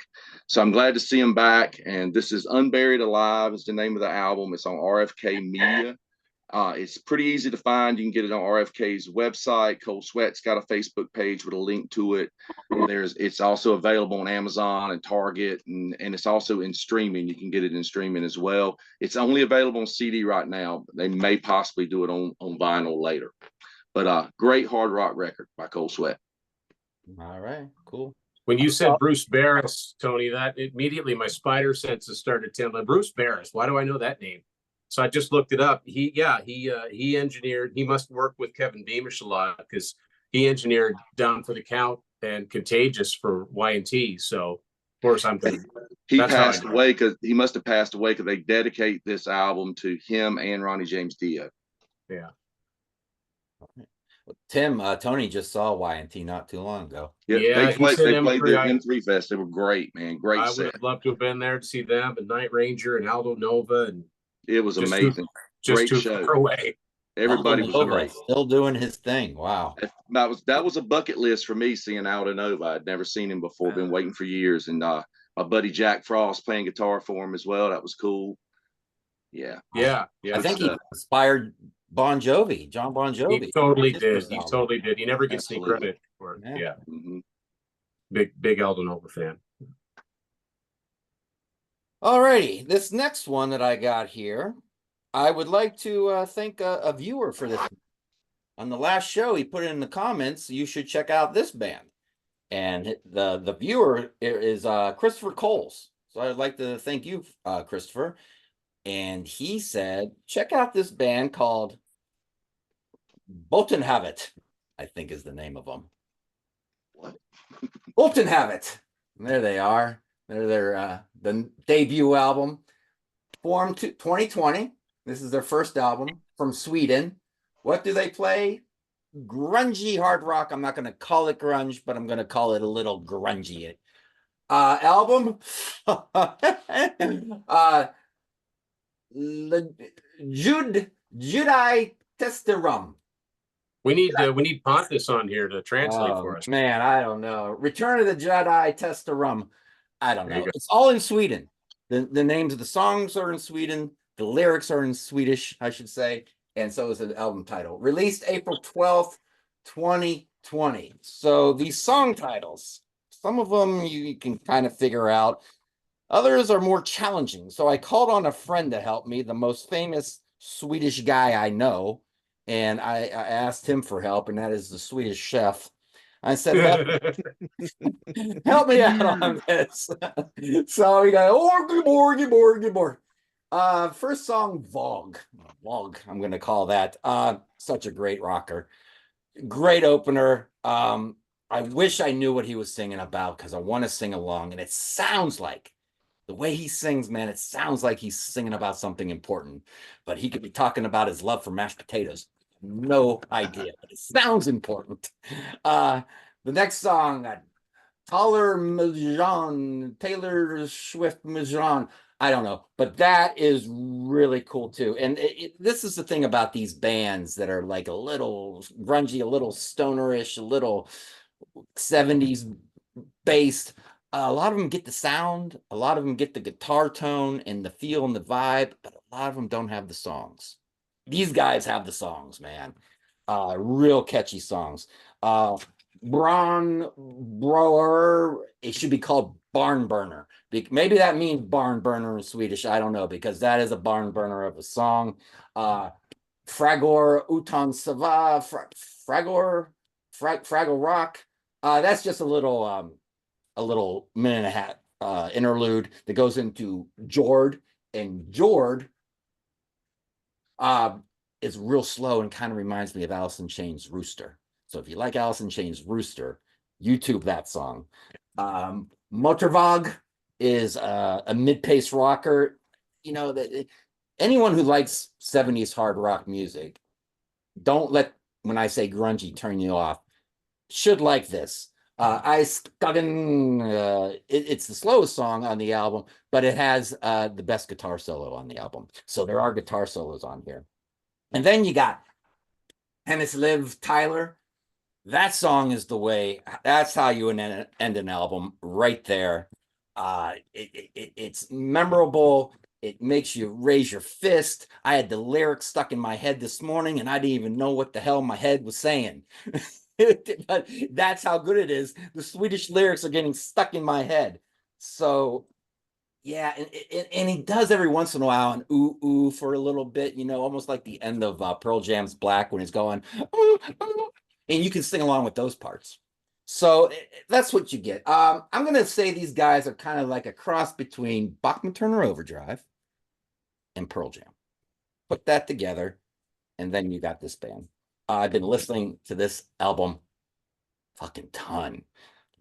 So I'm glad to see them back. And this is Unburied Alive is the name of the album. It's on RFK Media. It's pretty easy to find. You can get it on RFK's website. Cold Sweat's got a Facebook page with a link to it. It's also available on Amazon and Target, and it's also in streaming. You can get it in streaming as well. It's only available on CD right now. They may possibly do it on vinyl later. But great hard rock record by Cold Sweat. All right, cool. When you said Bruce Barris, Tony, that immediately my spider senses started tingling. Bruce Barris, why do I know that name? So I just looked it up. He engineered. He must work with Kevin Beamish a lot because he engineered Down for the Count and Contagious for Y&T. So of course he passed away because he must have passed away because they dedicate this album to him and Ronnie James Dio. Yeah. Tim, Tony just saw Y&T not too long ago. Yeah, they played the M3 Fest. They were great, man. Great set. I would have loved to have been there to see them and Night Ranger and Aldo Nova, and it was amazing. Great show. Far away. Everybody was great. Still doing his thing. Wow. That was a bucket list for me, seeing Aldo Nova. I'd never seen him before. Been waiting for years. And my buddy Jack Frost playing guitar for him as well. That was cool. Yeah. I think he inspired Bon Jovi, John Bon Jovi. He totally did. He never gets any credit for it. Yeah. Mm-hmm. Big Aldo Nova fan. All righty. This next one that I got here, I would like to thank a viewer for this. On the last show, he put in the comments, you should check out this band. And the viewer is Christopher Coles. So I'd like to thank you, Christopher. And he said, check out this band called Botenhavet, I think is the name of them. What? Botenhavet. There they are. They're their the debut album, formed 2020. This is their first album from Sweden. What do they play? grungy hard rock. I'm not going to call it grunge, but I'm going to call it a little grungy. Album, Judai Testerum. We need Pontus on here to translate for us. Man, I don't know. Return of the Jedi Testerum. I don't know. Go. It's all in Sweden. The names of the songs are in Sweden. The lyrics are in Swedish, I should say. And so is the album title. Released April 12th, 2020. So these song titles, some of them you can kind of figure out. Others are more challenging. So I called on a friend to help me, the most famous Swedish guy I know. And I asked him for help, and that is the Swedish chef. I said, help me out on this. So he goes, Orgy. First song, Vogue, I'm going to call that. Such a great rocker. Great opener. I wish I knew what he was singing about because I want to sing along. And it sounds like, the way he sings, man, it sounds like he's singing about something important. But he could be talking about his love for mashed potatoes. No idea, but it sounds important. The next song, Taylor Swift Majan. I don't know, but that is really cool too. And this is the thing about these bands that are like a little grungy, a little stonerish, a little 70s based. A lot of them get the sound, a lot of them get the guitar tone and the feel and the vibe, but a lot of them don't have the songs. These guys have the songs, man. Real catchy songs. Bron Broer, it should be called Barn Burner. Maybe that means barn burner in Swedish. I don't know, because that is a barn burner of a song. Fragor Utan Sava, Fragor Rock. That's just a little minute and a half interlude that goes into Jord, and Jord is real slow and kind of reminds me of Alice in Chains' Rooster. So if you like Alice in Chains' Rooster, YouTube that song. Motorvog is a mid-pace rocker. You know, anyone who likes 70s hard rock music, don't let, when I say grungy, turn you off. Should like this. It's the slowest song on the album, but it has the best guitar solo on the album. So there are guitar solos on here. And then you got Hennis Liv Tyler. That song is the way, that's how you end an album right there. It's memorable. It makes you raise your fist. I had the lyrics stuck in my head this morning, and I didn't even know what the hell my head was saying. But that's how good it is. The Swedish lyrics are getting stuck in my head. So yeah, and he does every once in a while an ooh for a little bit, you know, almost like the end of Pearl Jam's Black when he's going ooh, ooh, and you can sing along with those parts. So that's what you get. I'm gonna say these guys are kind of like a cross between Bachman Turner Overdrive and Pearl Jam. Put that together, and then you got this band. I've been listening to this album fucking ton.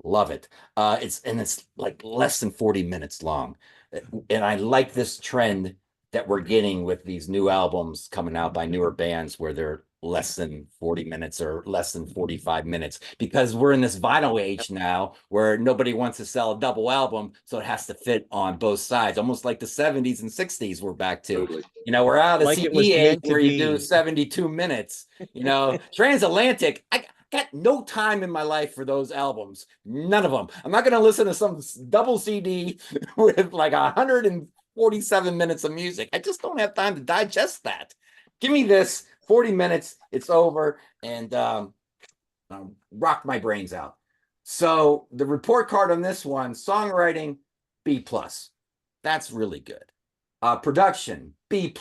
Love it. It's like less than 40 minutes long. And I like this trend that we're getting with these new albums coming out by newer bands where they're less than 40 minutes or less than 45 minutes, because we're in this vinyl age now where nobody wants to sell a double album, so it has to fit on both sides, almost like the 70s and 60s we're back to. Totally. You know, we're out of the Like it was CD age meant to where you do be. 72 minutes. You know, Transatlantic, I got no time in my life for those albums. None of them. I'm not going to listen to some double CD with like 147 minutes of music. I just don't have time to digest that. Give me this 40 minutes, it's over, and rock my brains out. So the report card on this one, songwriting, B+. That's really good. Production, B+.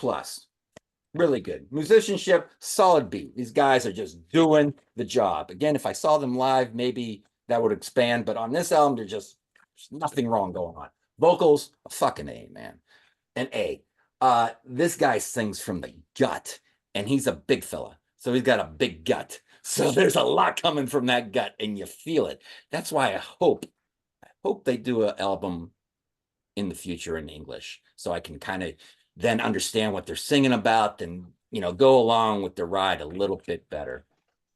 Really good. Musicianship, solid B. These guys are just doing the job. Again, if I saw them live, maybe that would expand, but on this album, there's nothing wrong going on. Vocals, a fucking A, man. An A. This guy sings from the gut, and he's a big fella, so he's got a big gut. So there's a lot coming from that gut, and you feel it. That's why I hope they do an album in the future in English, so I can kind of then understand what they're singing about and, you know, go along with the ride a little bit better.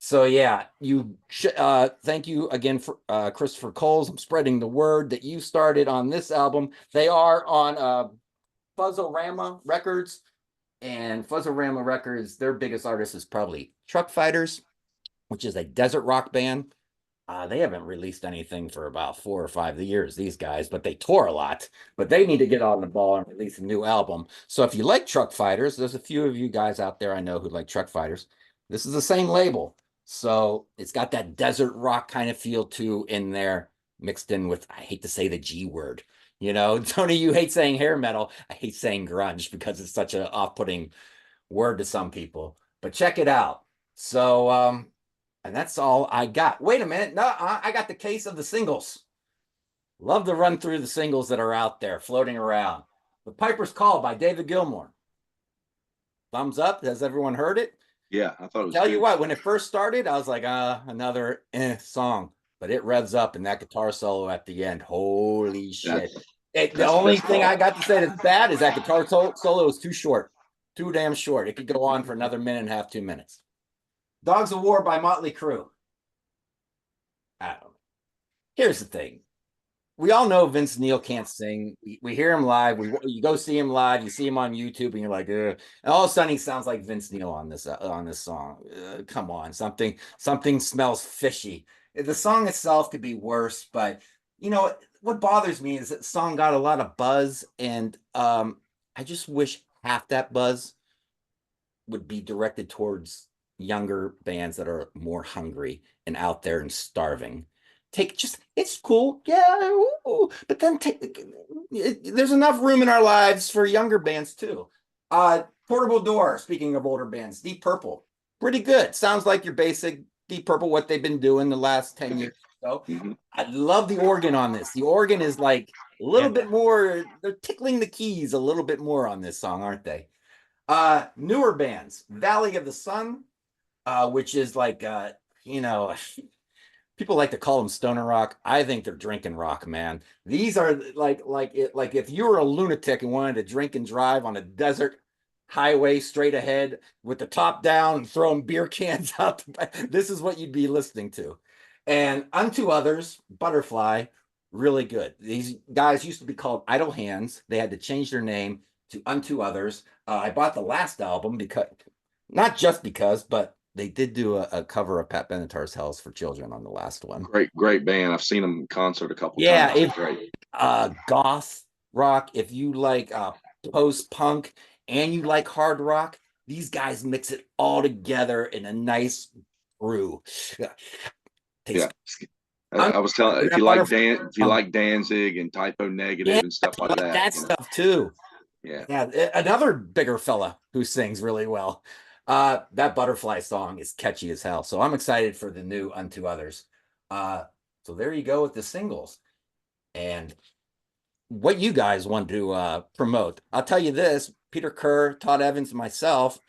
So yeah, thank you again for Christopher Coles. I'm spreading the word that you started on this album. They are on Fuzzorama Records, and Fuzzorama Records, their biggest artist is probably Truck Fighters, which is a desert rock band. They haven't released anything for about 4 or 5 years, these guys, but they tour a lot. But they need to get on the ball and release a new album. So if you like Truck Fighters, there's a few of you guys out there I know who like Truck Fighters. This is the same label. So it's got that desert rock kind of feel too in there, mixed in with, I hate to say the G word. You know, Tony, you hate saying hair metal. I hate saying grunge because it's such an off-putting word to some people. But check it out. So, and that's all I got. Wait a minute. No, I got the case of the singles. Love to run through the singles that are out there floating around. The Piper's Call by David Gilmour. Thumbs up. Has everyone heard it? Yeah, I thought it was Tell good. you what, when it first started, I was like, another song. But it revs up, and that guitar solo at the end. Holy shit. The only thing I got to say that's bad is that guitar solo is too short. Too damn short. It could go on for another minute and a half, 2 minutes. Dogs of War by Motley Crue. I don't know. Here's the thing. We all know Vince Neil can't sing. We hear him live. You go see him live. You see him on YouTube, and you're like, ugh. And all of a sudden, he sounds like Vince Neil on this song. Come on, something smells fishy. The song itself could be worse, but you know what bothers me is that the song got a lot of buzz, and I just wish half that buzz would be directed towards younger bands that are more hungry and out there and starving. It's cool, yeah, but then there's enough room in our lives for younger bands too. Portable Door, speaking of older bands, Deep Purple, pretty good. Sounds like your basic Deep Purple, what they've been doing the last 10 years or so. I love the organ on this. The organ is like a little bit more, they're tickling the keys a little bit more on this song, aren't they? Newer bands, Valley of the Sun, which is like people like to call them stoner rock. I think they're drinking rock, man. These are like if you were a lunatic and wanted to drink and drive on a desert highway straight ahead with the top down and throwing beer cans out, this is what you'd be listening to. And Unto Others, Butterfly, really good. These guys used to be called Idle Hands. They had to change their name to Unto Others. I bought the last album because, not just because, but they did do a cover of Pat Benatar's Hells for Children on the last one. Great band. I've seen them in concert a couple times. Yeah, great. Goth rock, if you like post-punk and you like hard rock, these guys mix it all together in a nice brew. Yeah. I was telling if you like Danzig and Typo Negative and stuff like that. That stuff too. Yeah. Another bigger fella who sings really well. That Butterfly song is catchy as hell. So I'm excited for the new Unto Others. So there you go with the singles. And what you guys want to promote. I'll tell you this, Peter Kerr, Todd Evans, and myself,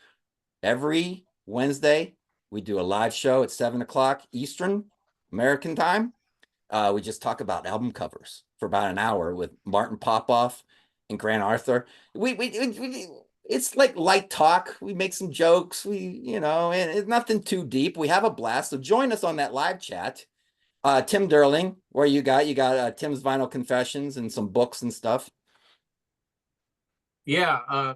every Wednesday, we do a live show at 7:00 Eastern American time. We just talk about album covers for about an hour with Martin Popoff and Grant Arthur. It's like light talk. We make some jokes. And it's nothing too deep. We have a blast. So join us on that live chat. Tim Derling, where you got Tim's Vinyl Confessions and some books and stuff. Yeah.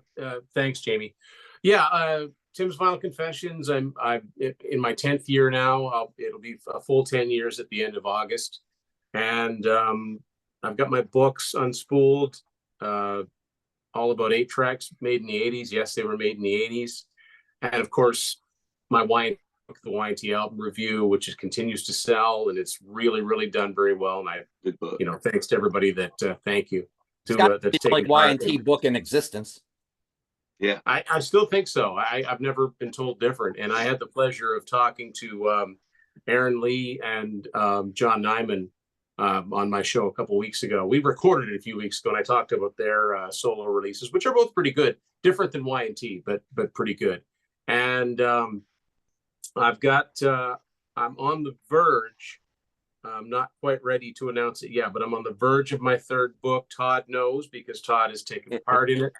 Thanks, Jamie. Yeah. Tim's Vinyl Confessions. I'm in my 10th year now. It'll be a full 10 years at the end of August. And I've got my books Unspooled, all about 8 tracks made in the 80s. Yes, they were made in the 80s. And of course, my the Y&T album review, which continues to sell, and it's really, really done very well. And thanks to everybody that thank you. It's like Y&T book in existence. Yeah, I still think so. I've never been told different. And I had the pleasure of talking to Aaron Lee and John Nyman on my show a couple weeks ago. We recorded it a few weeks ago, and I talked about their solo releases, which are both pretty good, different than Y&T, but pretty good. And I'm on the verge. I'm not quite ready to announce it yet, but I'm on the verge of my 3rd book. Todd knows because Todd has taken part in it.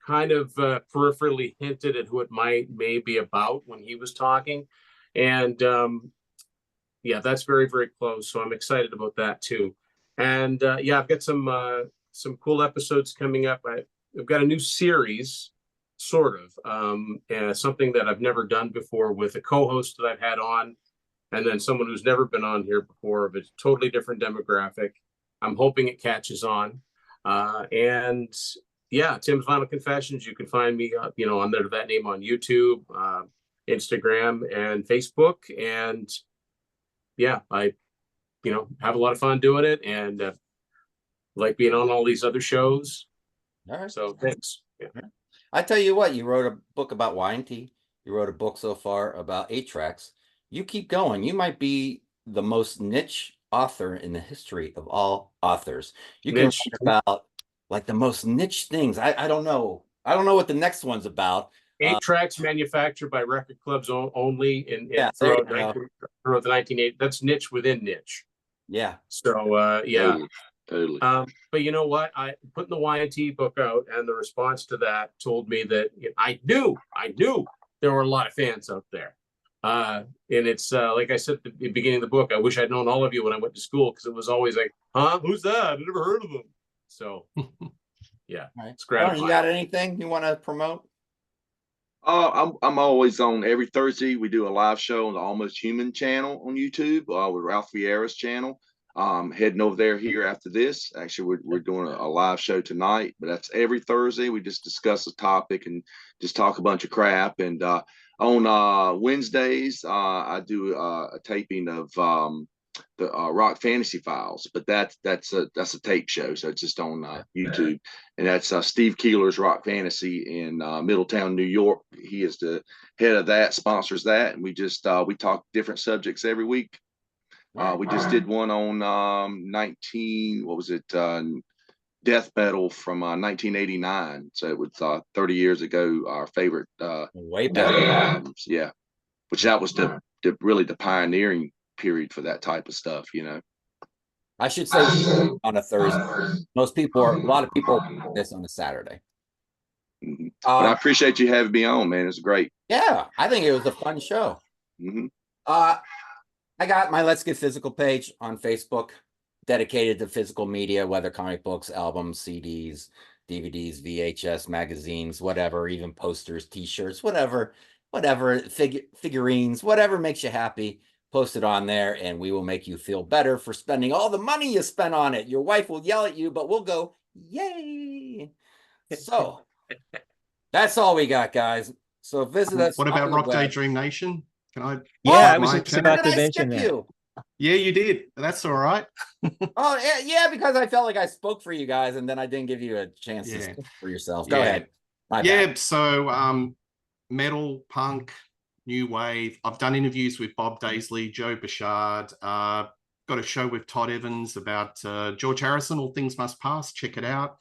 kind of peripherally hinted at who it may be about when he was talking. And yeah, that's very, very close. So I'm excited about that too. And yeah, I've got some cool episodes coming up. I've got a new series, sort of, something that I've never done before with a co-host that I've had on, and then someone who's never been on here before of a totally different demographic. I'm hoping it catches on. And yeah, Tim's Vinyl Confessions. You can find me, under that name on YouTube, Instagram, and Facebook. And yeah, I, have a lot of fun doing it, and like being on all these other shows. All right. So thanks. Yeah. I tell you what, you wrote a book about Y&T. You wrote a book so far about 8-tracks. You keep going. You might be the most niche author in the history of all authors. You can write about like the most niche things. I don't know. I don't know what the next one's about. 8-tracks manufactured by record clubs only throughout the 1980s. That's niche within niche. Yeah. So yeah. Totally. But you know what? I putting the Y&T book out, and the response to that told me that I knew there were a lot of fans out there. And it's like I said at the beginning of the book, I wish I'd known all of you when I went to school, because it was always like, huh? Who's that? I never heard of them. So yeah. All right. It's gratifying. You got anything you want to promote? I'm always on every Thursday. We do a live show on the Almost Human channel on YouTube with Ralph Vieira's channel. Heading over there here after this. Actually, we're doing a live show tonight, but that's every Thursday. We just discuss a topic and just talk a bunch of crap. And on Wednesdays, I do a taping of the Rock Fantasy Files, but that's a tape show, so it's just on YouTube. And that's Steve Keeler's Rock Fantasy in Middletown, New York. He is the head of that, sponsors that, and we talk different subjects every week. We just did one on death metal from 1989. So it was 30 years ago, our favorite way death back. metal albums. Yeah, which that was really the pioneering period for that type of stuff, I should say on a Thursday. A lot of people are this on a Saturday. But I appreciate you having me on, man. It's great. Yeah, I think it was a fun show. I got my Let's Get Physical page on Facebook, dedicated to physical media, whether comic books, albums, CDs, DVDs, VHS, magazines, whatever, even posters, T-shirts, whatever, figurines, whatever makes you happy. Post it on there, and we will make you feel better for spending all the money you spent on it. Your wife will yell at you, but we'll go, yay. So that's all we got, guys. So visit us. What about Rock Daydream Nation? Can I? Yeah, I was just about to mention that. You? Yeah, you did. That's all right. Oh, yeah, because I felt like I spoke for you guys, and then I didn't give you a chance to speak for yourself. Go ahead. My bad. So metal, punk, new wave. I've done interviews with Bob Daisley, Joe Bouchard. Got a show with Todd Evans about George Harrison, All Things Must Pass. Check it out.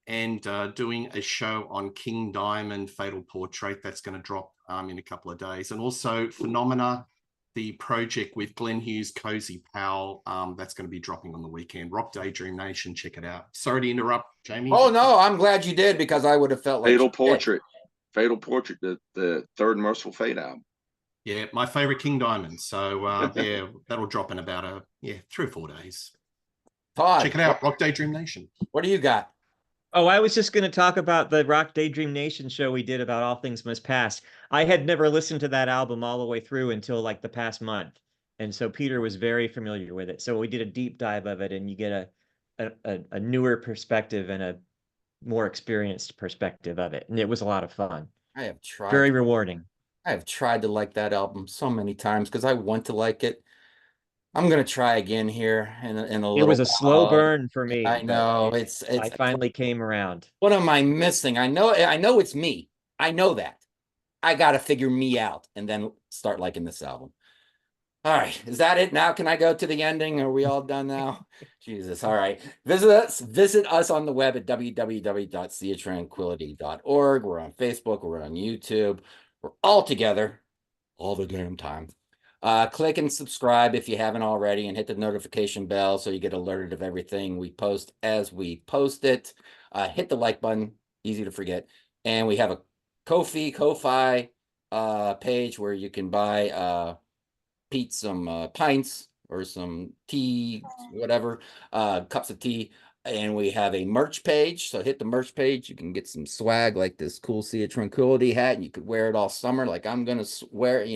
And doing a show on King Diamond, Fatal Portrait. That's going to drop in a couple of days. And also Phenomena, the project with Glenn Hughes, Cozy Powell. That's going to be dropping on the weekend. Rock Daydream Nation, check it out. Sorry to interrupt, Jamie. Oh, no, I'm glad you did, because I would have felt like Fatal Portrait, the third Merciful Fate album. Yeah, my favorite King Diamond. So yeah, that'll drop in about 3 or 4 days. Todd, check it out, Rock Daydream Nation. What do you got? Oh, I was just going to talk about the Rock Daydream Nation show we did about All Things Must Pass. I had never listened to that album all the way through until like the past month. And so Peter was very familiar with it. So we did a deep dive of it, and you get a newer perspective and a more experienced perspective of it. And it was a lot of fun. I have tried. Very rewarding. I have tried to like that album so many times because I want to like it. I'm gonna try again here in a little. It was a slow burn for me. I know I finally came around. What am I missing? I know it's me. I know that. I gotta figure me out and then start liking this album. All right, is that it? Now can I go to the ending? Are we all done now? Jesus. All right. Visit us on the web at www.seatranquility.org. We're on Facebook. We're on YouTube. We're all together all the damn time. Click and subscribe if you haven't already, and hit the notification bell so you get alerted of everything we post as we post it. Hit the like button, easy to forget. And we have a Ko-fi page where you can buy Pete some pints or some tea, whatever, cups of tea. And we have a merch page. So hit the merch page. You can get some swag like this cool Sea of Tranquility hat, and you could wear it all summer. Like I'm gonna wear,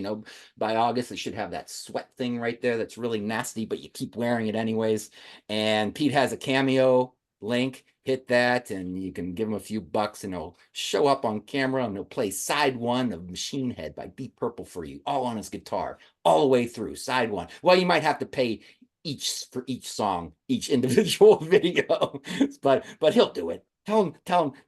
by August, they should have that sweat thing right there that's really nasty, but you keep wearing it anyways. And Pete has a Cameo link. Hit that, and you can give him a few bucks, and it'll show up on camera, and he'll play side one of Machine Head by Deep Purple for you, all on his guitar, all the way through side one. Well, you might have to pay for each song, each individual video, but he'll do it. Tell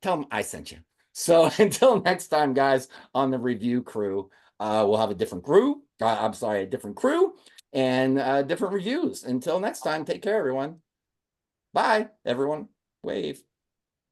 him I sent you. So until next time, guys, on the review crew, we'll have a different crew. A different crew and different reviews. Until next time, take care, everyone. Bye, everyone. Wave.